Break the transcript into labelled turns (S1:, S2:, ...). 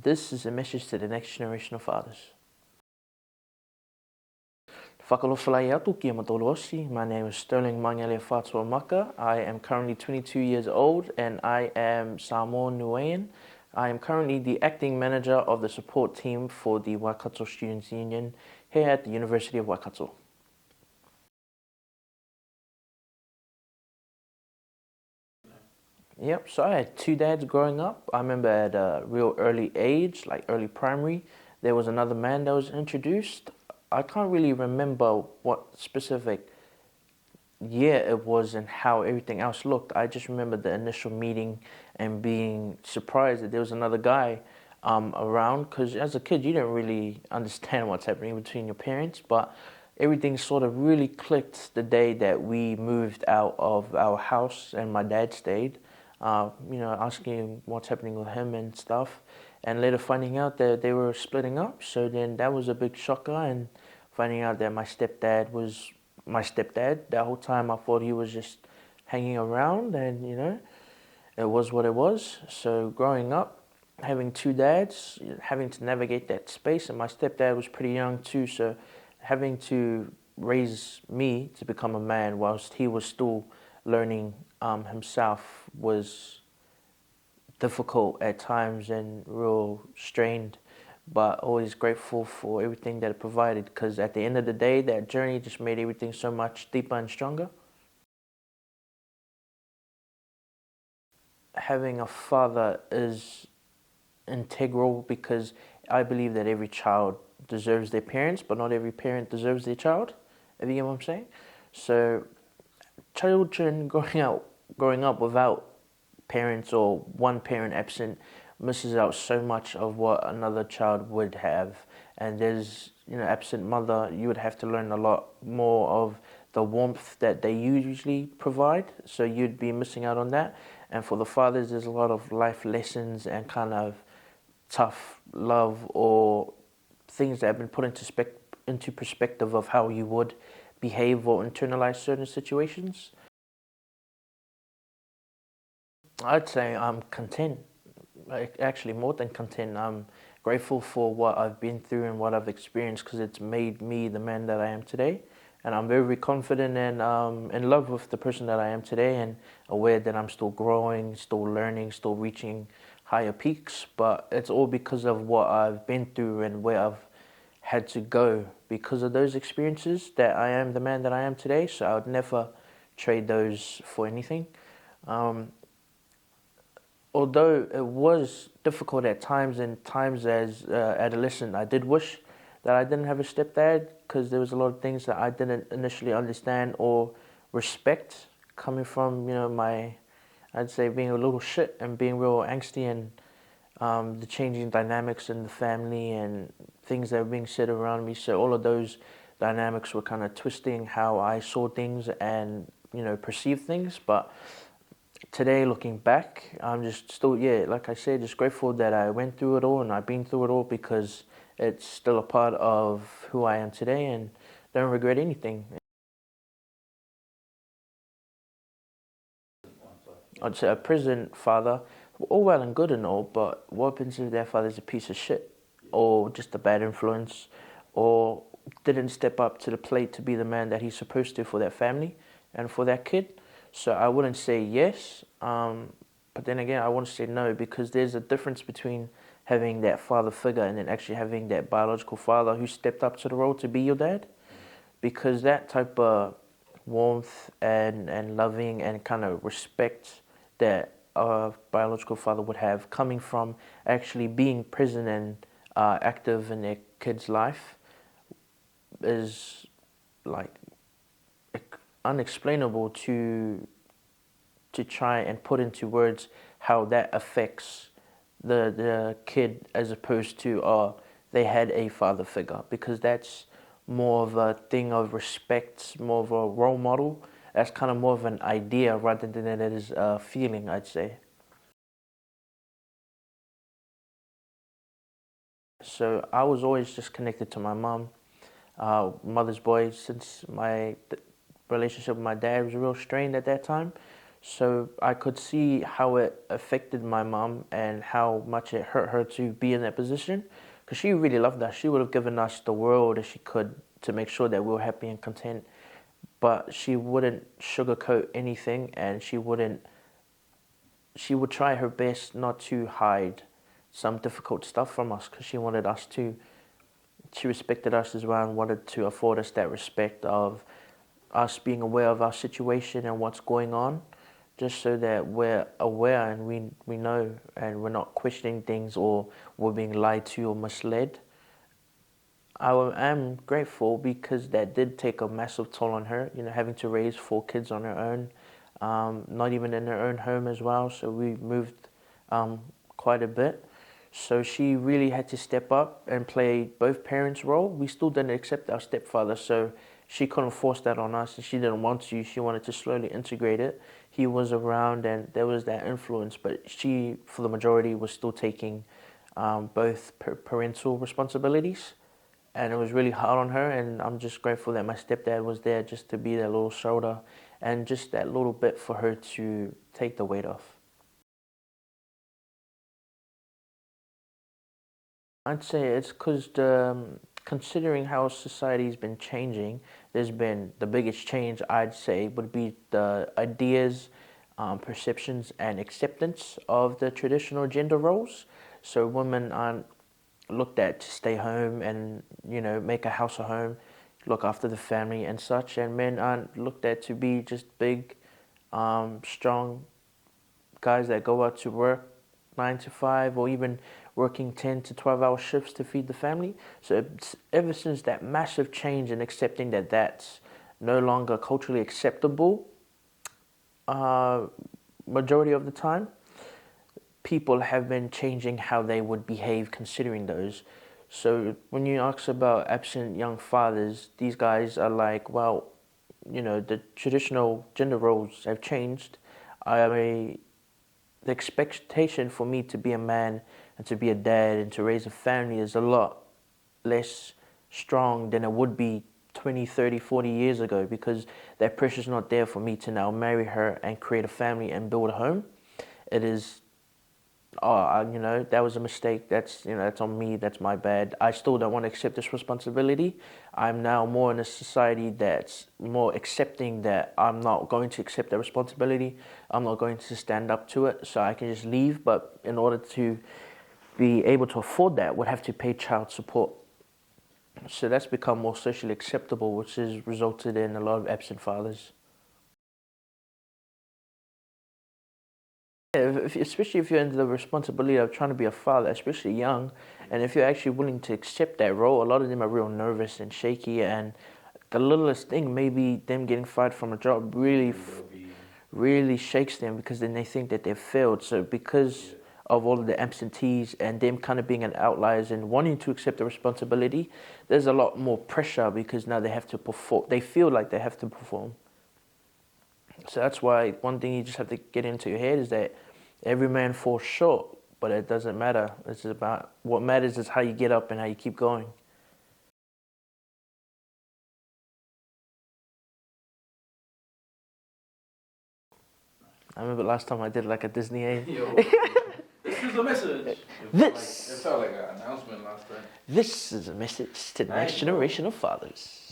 S1: This is a message to the next generation of fathers. Whakalofalai atu ki matolosi. My name is Sterling Mangele Fatua Maka. I am currently 22 years old and I am Samoan Niuean. I am currently the acting manager of the support team for the Waikato Students' Union here at the University of Waikato. Yep, so I had two dads growing up. I remember at a real early age, like early primary, there was another man that was introduced. I can't really remember what specific year it was and how everything else looked. I just remember the initial meeting and being surprised that there was another guy around, because as a kid you don't really understand what's happening between your parents, but everything sort of really clicked the day that we moved out of our house and my dad stayed. Asking what's happening with him and stuff, and later finding out that they were splitting up. So then that was a big shocker, and finding out that my stepdad was my stepdad. That whole time I thought he was just hanging around, and it was what it was. So growing up, having two dads, having to navigate that space, and my stepdad was pretty young too, so having to raise me to become a man whilst he was still learning himself was difficult at times and real strained, but always grateful for everything that it provided, because at the end of the day that journey just made everything so much deeper and stronger. Having a father is integral because I believe that every child deserves their parents, but not every parent deserves their child, if you get what I'm saying. So children growing up without parents or one parent absent misses out so much of what another child would have. And there's, absent mother, you would have to learn a lot more of the warmth that they usually provide, so you'd be missing out on that. And for the fathers, there's a lot of life lessons and kind of tough love or things that have been put into perspective of how you would behave or internalize certain situations. I'd say I'm content, like actually more than content. I'm grateful for what I've been through and what I've experienced, because it's made me the man that I am today. And I'm very confident and in love with the person that I am today, and aware that I'm still growing, still learning, still reaching higher peaks. But it's all because of what I've been through and where I've had to go because of those experiences that I am the man that I am today. So I would never trade those for anything. Although it was difficult at times, and times as adolescent, I did wish that I didn't have a stepdad, because there was a lot of things that I didn't initially understand or respect coming from, I'd say being a little shit and being real angsty, and the changing dynamics in the family and things that were being said around me. So all of those dynamics were kind of twisting how I saw things and, perceived things. But today, looking back, I'm just still, like I said, just grateful that I went through it all and I've been through it all, because it's still a part of who I am today, and don't regret anything. I'd say a prison father, all well and good and all, but what happens if their father's a piece of shit, or just a bad influence, or didn't step up to the plate to be the man that he's supposed to for that family and for that kid? So I wouldn't say yes, but then again, I want to say no, because there's a difference between having that father figure and then actually having that biological father who stepped up to the role to be your dad, because that type of warmth and loving and kind of respect that a biological father would have coming from actually being present and active in their kid's life is like unexplainable to try and put into words how that affects the kid, as opposed to they had a father figure, because that's more of a thing of respect, more of a role model. That's kind of more of an idea rather than it is a feeling, I'd say. So I was always just connected to my mom, mother's boy, since my relationship with my dad was real strained at that time. So I could see how it affected my mom and how much it hurt her to be in that position. Because she really loved us. She would have given us the world if she could to make sure that we were happy and content. But she wouldn't sugarcoat anything, and she would try her best not to hide some difficult stuff from us, because she respected us as well and wanted to afford us that respect of us being aware of our situation and what's going on, just so that we're aware and we know and we're not questioning things or we're being lied to or misled. I am grateful because that did take a massive toll on her, having to raise 4 kids on her own, not even in her own home as well. So we moved quite a bit. So she really had to step up and play both parents' role. We still didn't accept our stepfather, so she couldn't force that on us, and she didn't want to. She wanted to slowly integrate it. He was around, and there was that influence, but she, for the majority, was still taking both parental responsibilities. And it was really hard on her, and I'm just grateful that my stepdad was there just to be that little shoulder and just that little bit for her to take the weight off. I'd say it's because considering how society's been changing, there's been the biggest change I'd say would be the ideas, perceptions, and acceptance of the traditional gender roles. So women aren't looked at to stay home and make a house a home, look after the family and such, and men aren't looked at to be just big, strong guys that go out to work 9 to 5 or even working 10 to 12 hour shifts to feed the family. So ever since that massive change in accepting that that's no longer culturally acceptable, majority of the time, people have been changing how they would behave considering those. So when you ask about absent young fathers, these guys are like, well, the traditional gender roles have changed. The expectation for me to be a man and to be a dad and to raise a family is a lot less strong than it would be 20, 30, 40 years ago, because that pressure's not there for me to now marry her and create a family and build a home. It is, that was a mistake. That's on me. That's my bad. I still don't want to accept this responsibility. I'm now more in a society that's more accepting that I'm not going to accept that responsibility. I'm not going to stand up to it, so I can just leave. But in order to be able to afford that, would have to pay child support. So that's become more socially acceptable, which has resulted in a lot of absent fathers. Especially if you're into the responsibility of trying to be a father, especially young, and if you're actually willing to accept that role, a lot of them are real nervous and shaky, and the littlest thing, maybe them getting fired from a job, really shakes them, because then they think that they've failed. So because of all of the absentees and them kind of being an outliers and wanting to accept the responsibility, there's a lot more pressure because now they have to perform. They feel like they have to perform. So that's why one thing you just have to get into your head is that every man falls short, but it doesn't matter. It's about what matters is how you get up and how you keep going. I remember last time I did like a Disney aid.
S2: Yo, this is a message.
S1: This
S2: It felt like an announcement last time.
S1: this is a message to the next generation of fathers.